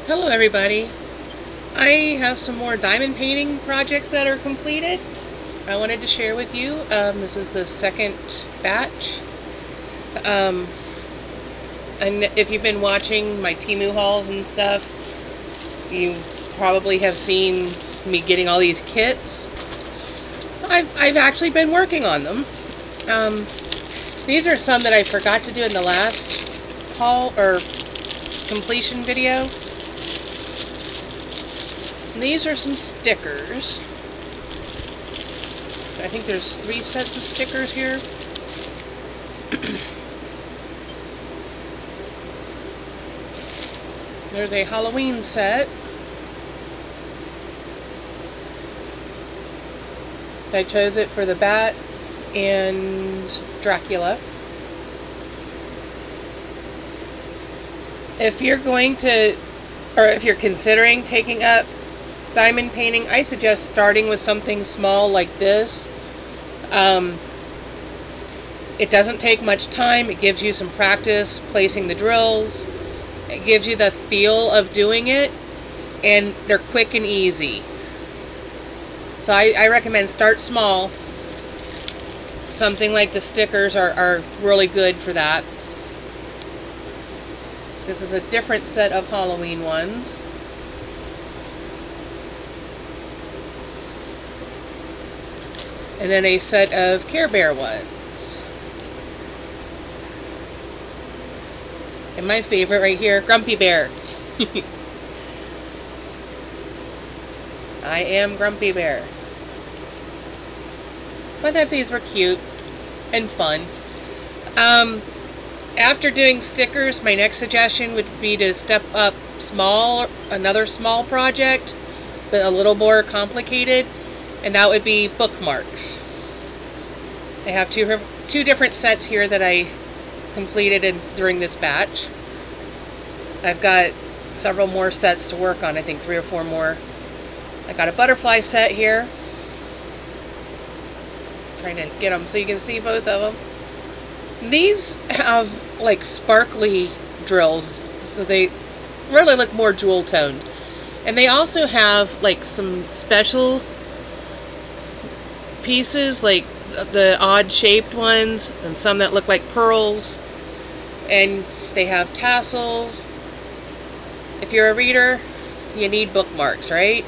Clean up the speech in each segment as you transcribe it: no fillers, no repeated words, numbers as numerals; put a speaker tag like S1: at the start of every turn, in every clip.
S1: Hello everybody. I have some more diamond painting projects that are completed. I wanted to share with you. This is the second batch. And if you've been watching my Temu hauls and stuff, you probably have seen me getting all these kits. I've actually been working on them. These are some that I forgot to do in the last haul or completion video. These are some stickers. I think there's 3 sets of stickers here. There's a Halloween set. I chose it for the Bat and Dracula. If you're going to, or if you're considering taking up diamond painting, I suggest starting with something small like this. It doesn't take much time. It gives you some practice placing the drills. It gives you the feel of doing it, and they're quick and easy. So I recommend start small. Something like the stickers are really good for that. This is a different set of Halloween ones. And then a set of Care Bear ones. And my favorite right here, Grumpy Bear. I am Grumpy Bear. I thought these were cute and fun. After doing stickers, my next suggestion would be to step up another small project, but a little more complicated. And that would be bookmarks. I have two different sets here that I completed during this batch. I've got several more sets to work on. I think 3 or 4 more. I got a butterfly set here. Trying to get them so you can see both of them. These have like sparkly drills, so they really look more jewel toned. And they also have like some special pieces, like the odd shaped ones, and some that look like pearls, and they have tassels. If you're a reader, you need bookmarks, right?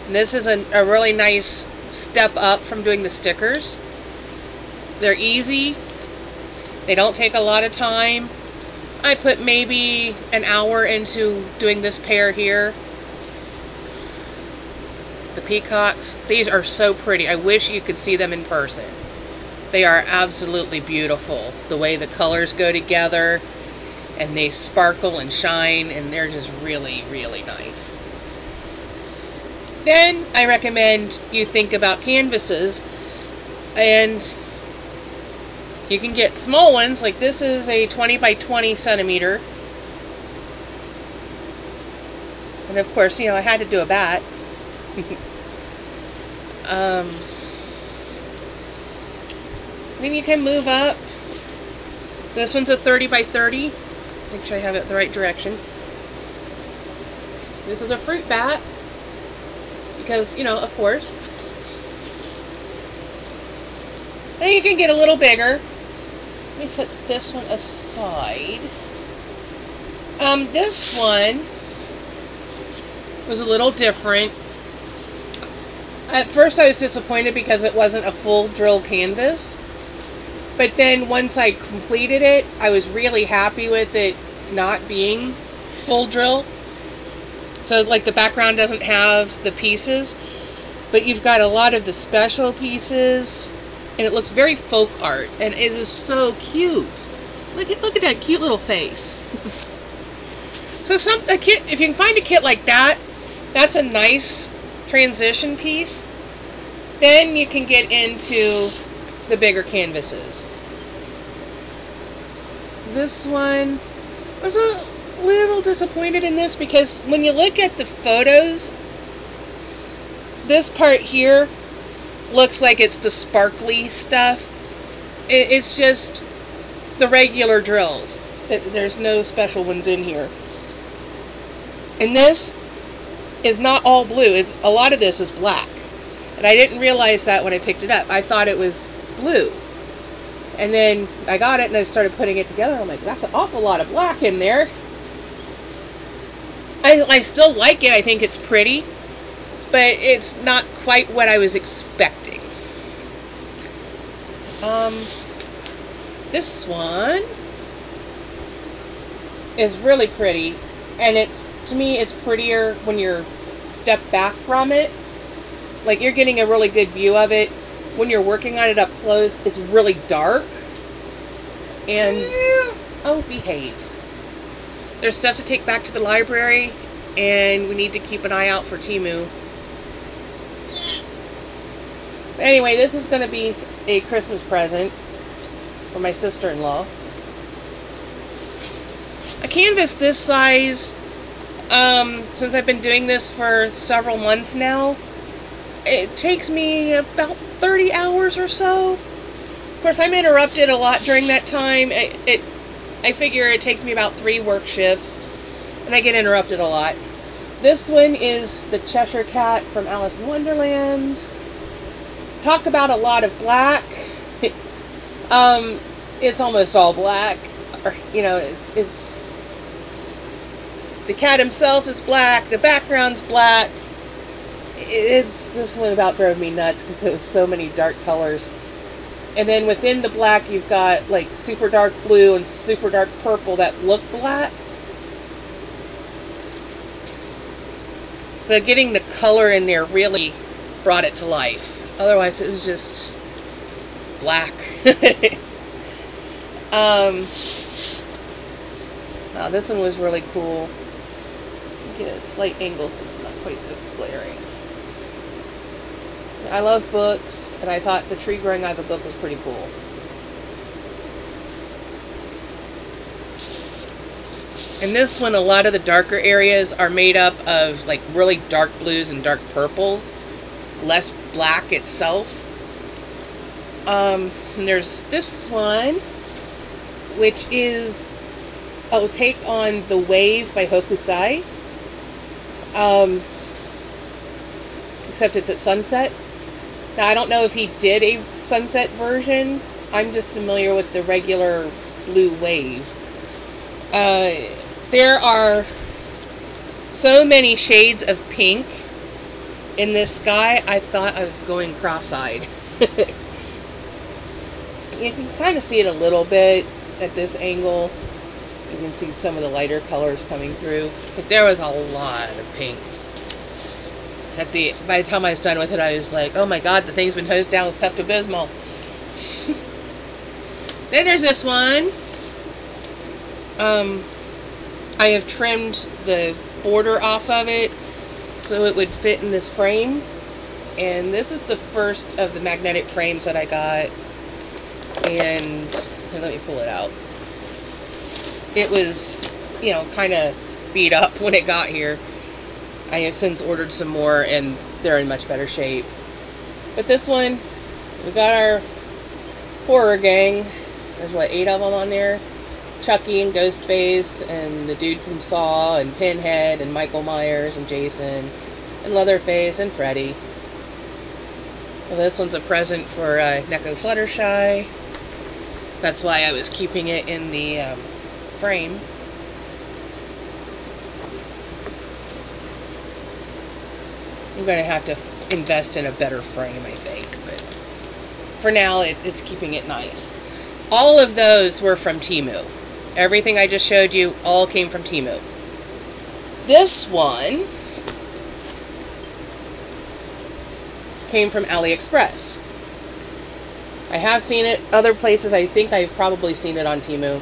S1: And this is a really nice step up from doing the stickers. They're easy. They don't take a lot of time. I put maybe an hour into doing this pair here. The peacocks, these are so pretty. I wish you could see them in person. They are absolutely beautiful. The way the colors go together, and they sparkle and shine, and they're just really, really nice. Then I recommend you think about canvases, and you can get small ones, like this is a 20 by 20 centimeter. And of course, you know, I had to do a bat. Then you can move up. This one's a 30 by 30. Make sure I have it the right direction. This is a fruit bat, because, you know, of course. Then you can get a little bigger. Let me set this one aside. This one was a little different. At first I was disappointed because it wasn't a full drill canvas. But then once I completed it, I was really happy with it not being full drill. So like the background doesn't have the pieces, but you've got a lot of the special pieces, and it looks very folk art, and it is so cute. Look at that cute little face. So a kit, if you can find a kit like that, that's a nice transition piece. Then you can get into the bigger canvases. This one, I was a little disappointed in this because when you look at the photos, this part here looks like it's the sparkly stuff. It's just the regular drills. There's no special ones in here. And this is not all blue. A lot of this is black. And I didn't realize that when I picked it up. I thought it was blue. And then I got it and I started putting it together. I'm like, that's an awful lot of black in there. I still like it. I think it's pretty. But it's not quite what I was expecting. This one is really pretty. And to me, it's prettier when you're stepped back from it. Like, you're getting a really good view of it. When you're working on it up close, it's really dark. And, oh, behave. There's stuff to take back to the library, and we need to keep an eye out for Temu. But anyway, this is going to be a Christmas present for my sister-in-law. A canvas this size, since I've been doing this for several months now, it takes me about 30 hours or so. Of course, I'm interrupted a lot during that time. I figure it takes me about 3 work shifts, and I get interrupted a lot. This one is the Cheshire Cat from Alice in Wonderland. Talk about a lot of black. It's almost all black. You know, it's the cat himself is black. The background's black. This one about drove me nuts because it was so many dark colors. And then within the black, you've got like super dark blue and super dark purple that look black. So getting the color in there really brought it to life. Otherwise, it was just black. Now this one was really cool. Get a slight angle so it's not quite so glaring. I love books, and I thought the tree growing out of the book was pretty cool. In this one, a lot of the darker areas are made up of like really dark blues and dark purples, less black itself. And there's this one, which is a take on The Wave by Hokusai. Except it's at sunset. Now, I don't know if he did a sunset version. I'm just familiar with the regular blue wave. There are so many shades of pink in this sky, I thought I was going cross-eyed. You can kind of see it a little bit at this angle. You can see some of the lighter colors coming through. But there was a lot of pink. By the time I was done with it, I was like, oh my god, the thing's been hosed down with Pepto-Bismol. Then there's this one. I have trimmed the border off of it so it would fit in this frame. And this is the first of the magnetic frames that I got. And let me pull it out. It was, you know, kind of beat up when it got here. I have since ordered some more, and they're in much better shape. But this one, we got our horror gang. There's, what, 8 of them on there? Chucky and Ghostface, and the dude from Saw, and Pinhead, and Michael Myers, and Jason, and Leatherface, and Freddy. Well, this one's a present for Neko Fluttershy. That's why I was keeping it in the frame. I'm going to have to invest in a better frame, I think. But for now, it's keeping it nice. All of those were from Temu. Everything I just showed you all came from Temu. This one came from AliExpress. I have seen it other places. I think I've probably seen it on Temu.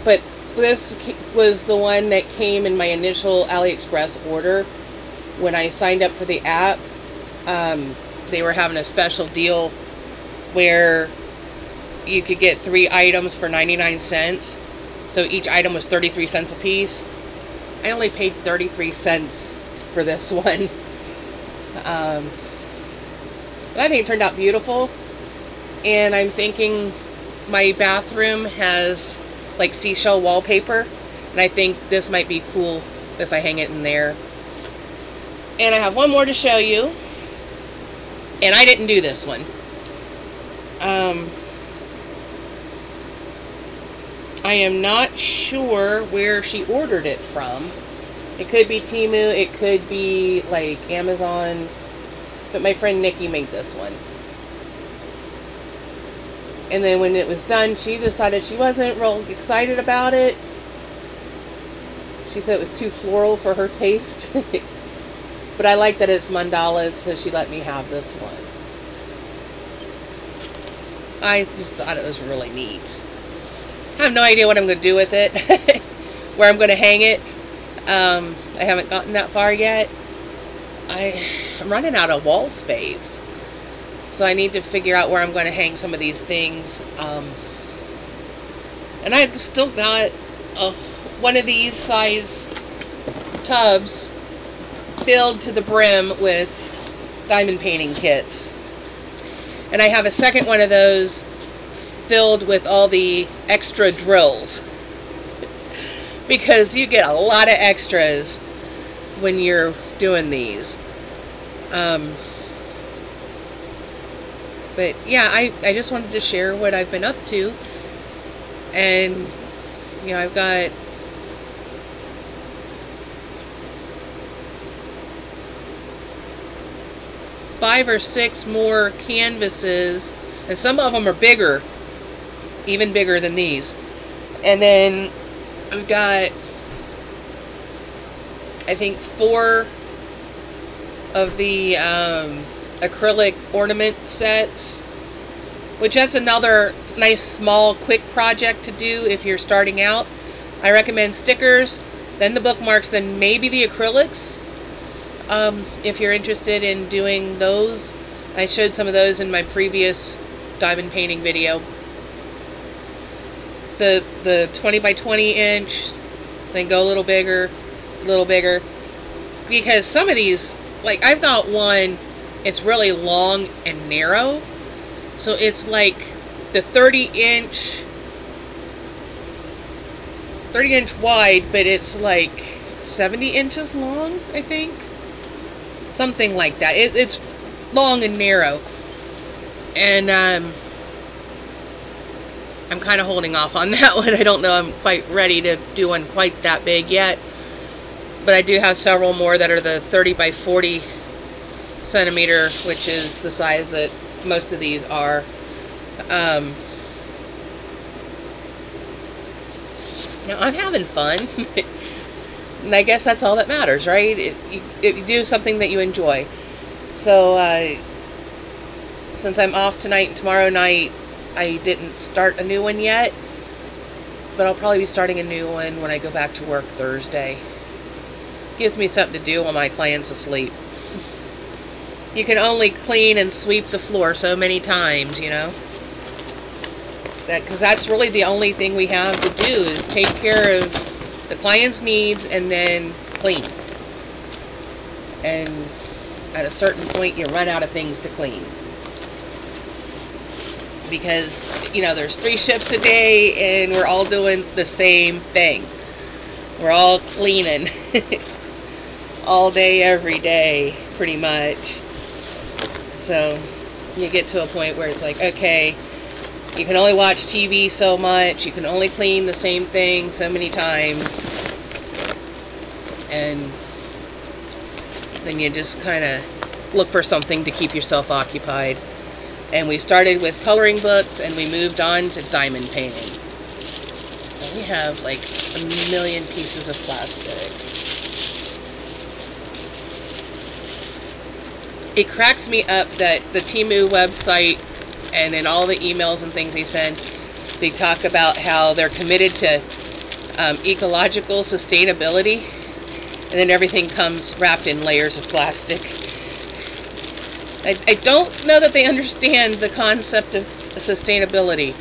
S1: But this was the one that came in my initial AliExpress order. When I signed up for the app, they were having a special deal where you could get 3 items for 99 cents. So each item was 33 cents a piece. I only paid 33 cents for this one. But I think it turned out beautiful. And I'm thinking my bathroom has like seashell wallpaper. And I think this might be cool if I hang it in there. And I have one more to show you. And I didn't do this one. I am not sure where she ordered it from. It could be Temu, it could be like Amazon, but my friend Nikki made this one. And then when it was done, she decided she wasn't real excited about it. She said it was too floral for her taste. But I like that it's mandalas, so she let me have this one. I just thought it was really neat. I have no idea what I'm going to do with it, where I'm going to hang it. I haven't gotten that far yet. I'm running out of wall space, so I need to figure out where I'm going to hang some of these things. And I've still got one of these size tubs filled to the brim with diamond painting kits. And I have a second one of those filled with all the extra drills. Because you get a lot of extras when you're doing these. But yeah, I just wanted to share what I've been up to. And, you know, I've got five or six more canvases, and some of them are bigger, even bigger than these. And then I've got, I think, 4 of the acrylic ornament sets, which that's another nice small quick project to do if you're starting out. I recommend stickers, then the bookmarks, then maybe the acrylics. If you're interested in doing those, I showed some of those in my previous diamond painting video. The 20 by 20 inch, then go a little bigger, because some of these, like I've got one, it's really long and narrow, so it's like the 30 inch wide, but it's like 70 inches long, I think. Something like that. It's long and narrow. And I'm kind of holding off on that one. I don't know I'm quite ready to do one quite that big yet. But I do have several more that are the 30 by 40 centimeter, which is the size that most of these are. Now I'm having fun. And I guess that's all that matters, right? If you do something that you enjoy. So, since I'm off tonight and tomorrow night, I didn't start a new one yet. But I'll probably be starting a new one when I go back to work Thursday. Gives me something to do while my client's asleep. You can only clean and sweep the floor so many times, you know? Because that's really the only thing we have to do is take care of the client's needs and then clean. And at a certain point you run out of things to clean. Because, you know, there's 3 shifts a day and we're all doing the same thing. We're all cleaning. All day, every day, pretty much. So you get to a point where it's like, okay, you can only watch TV so much, you can only clean the same thing so many times, and then you just kind of look for something to keep yourself occupied. And we started with coloring books, and we moved on to diamond painting. And we have like a million pieces of plastic. It cracks me up that the Temu website and in all the emails and things they send, they talk about how they're committed to ecological sustainability, and then everything comes wrapped in layers of plastic. I don't know that they understand the concept of sustainability,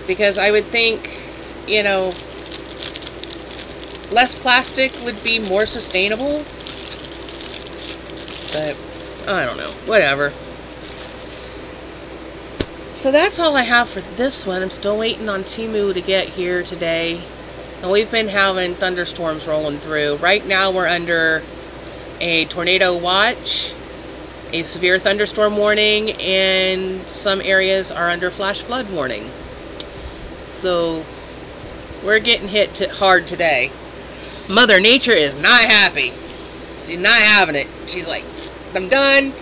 S1: because I would think, you know, less plastic would be more sustainable, but I don't know, whatever. So that's all I have for this one. I'm still waiting on Temu to get here today. And we've been having thunderstorms rolling through. Right now we're under a tornado watch, a severe thunderstorm warning, and some areas are under flash flood warning. So we're getting hit hard today. Mother Nature is not happy. She's not having it. She's like, I'm done.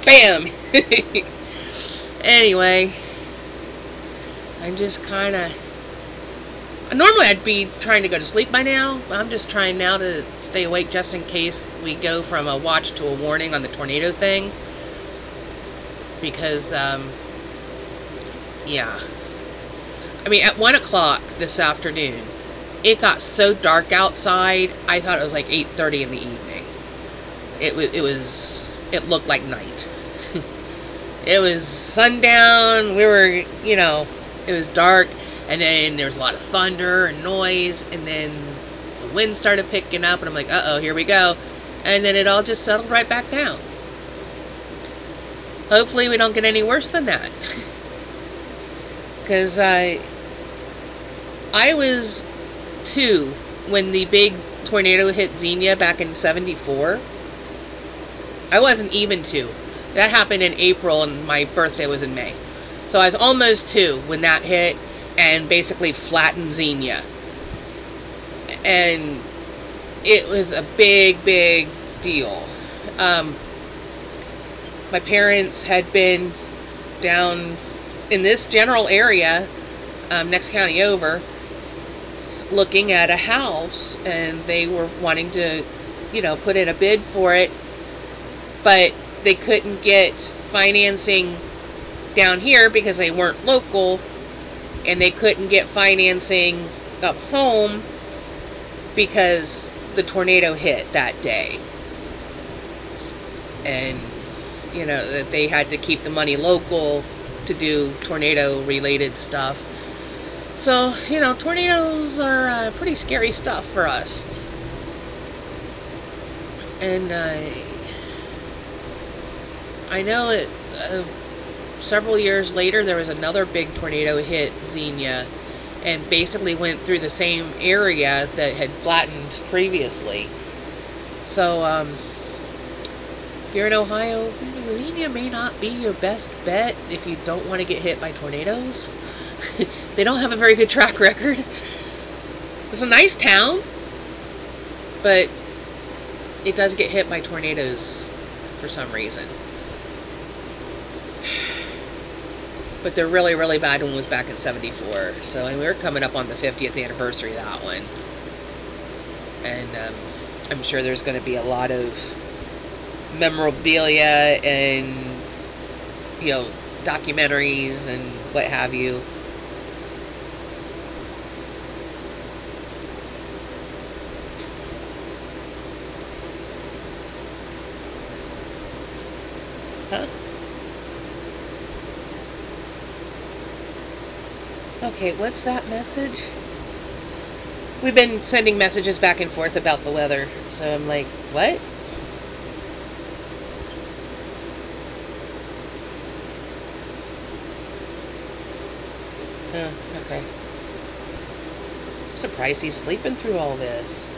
S1: Bam. Anyway, I'm just kind of... Normally I'd be trying to go to sleep by now, but I'm just trying now to stay awake just in case we go from a watch to a warning on the tornado thing. Because, yeah. I mean, at 1 o'clock this afternoon, it got so dark outside, I thought it was like 8:30 in the evening. It looked like night. It was sundown, we were, you know, it was dark. And then there was a lot of thunder and noise, and then the wind started picking up, and I'm like, uh-oh, here we go. And then it all just settled right back down. Hopefully we don't get any worse than that. Because I was 2 when the big tornado hit Xenia back in '74. I wasn't even 2. That happened in April, and my birthday was in May. So I was almost 2 when that hit, and basically flattened Xenia. And it was a big, big deal. My parents had been down in this general area, next county over, looking at a house, and they were wanting to, you know, put in a bid for it, but they couldn't get financing down here because they weren't local, and they couldn't get financing up home because the tornado hit that day. And, you know, that they had to keep the money local to do tornado-related stuff. So, you know, tornadoes are pretty scary stuff for us. And I know it... several years later, there was another big tornado hit Xenia, and basically went through the same area that had flattened previously. So, if you're in Ohio, Xenia may not be your best bet if you don't want to get hit by tornadoes. They don't have a very good track record. It's a nice town, but it does get hit by tornadoes for some reason. But the really, really bad one was back in '74. So, and we were coming up on the 50th anniversary of that one. And I'm sure there's going to be a lot of memorabilia and, you know, documentaries and what have you. Huh? Okay, what's that message? We've been sending messages back and forth about the weather, so I'm like, what? Oh, okay. I'm surprised he's sleeping through all this.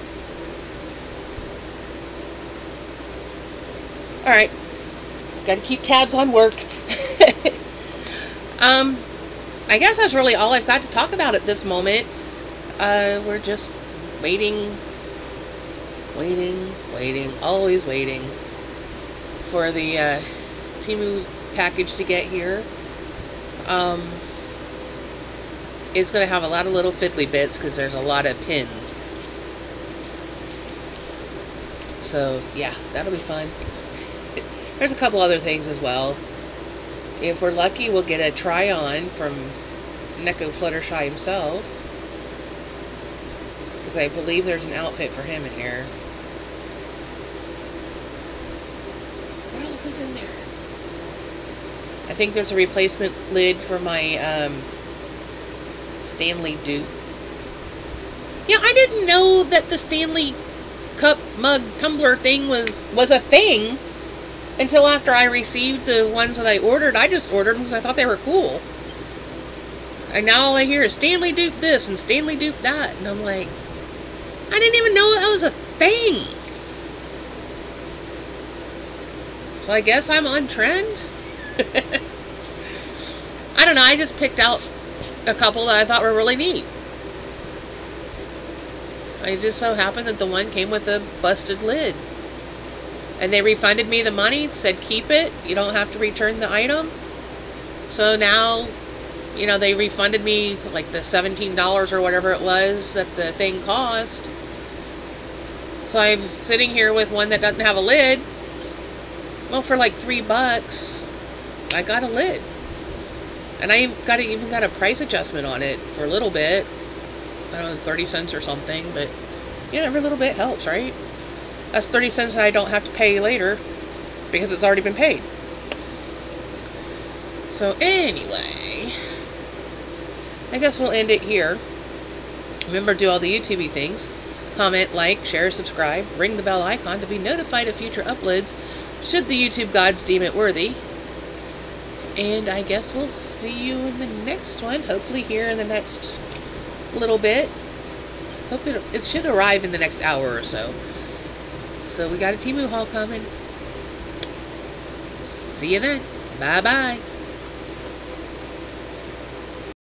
S1: Alright. Gotta keep tabs on work. I guess that's really all I've got to talk about at this moment. We're just waiting, always waiting for the Temu package to get here. It's going to have a lot of little fiddly bits because there's a lot of pins. So, yeah, that'll be fun. There's a couple other things as well. If we're lucky, we'll get a try-on from Neko Fluttershy himself, because I believe there's an outfit for him in here. What else is in there? I think there's a replacement lid for my Stanley dupe. Yeah, I didn't know that the Stanley cup, mug, tumbler thing was a thing until after I received the ones that I ordered. I just ordered them because I thought they were cool. And now all I hear is Stanley dupe this and Stanley dupe that. And I'm like, I didn't even know that was a thing. So I guess I'm on trend. I don't know, I just picked out a couple that I thought were really neat. It just so happened that the one came with a busted lid. And they refunded me the money, said keep it, you don't have to return the item. So now, you know, they refunded me like the $17 or whatever it was that the thing cost. So I'm sitting here with one that doesn't have a lid. Well, for like $3, I got a lid. And I even got a price adjustment on it for a little bit. I don't know, 30 cents or something, but yeah, every little bit helps, right? That's 30 cents that I don't have to pay later because it's already been paid. So anyway, I guess we'll end it here. Remember, do all the YouTube-y things. Comment, like, share, subscribe, ring the bell icon to be notified of future uploads should the YouTube gods deem it worthy. And I guess we'll see you in the next one, hopefully here in the next little bit. Hope it should arrive in the next hour or so. So we got a Temu haul coming. See you then. Bye-bye.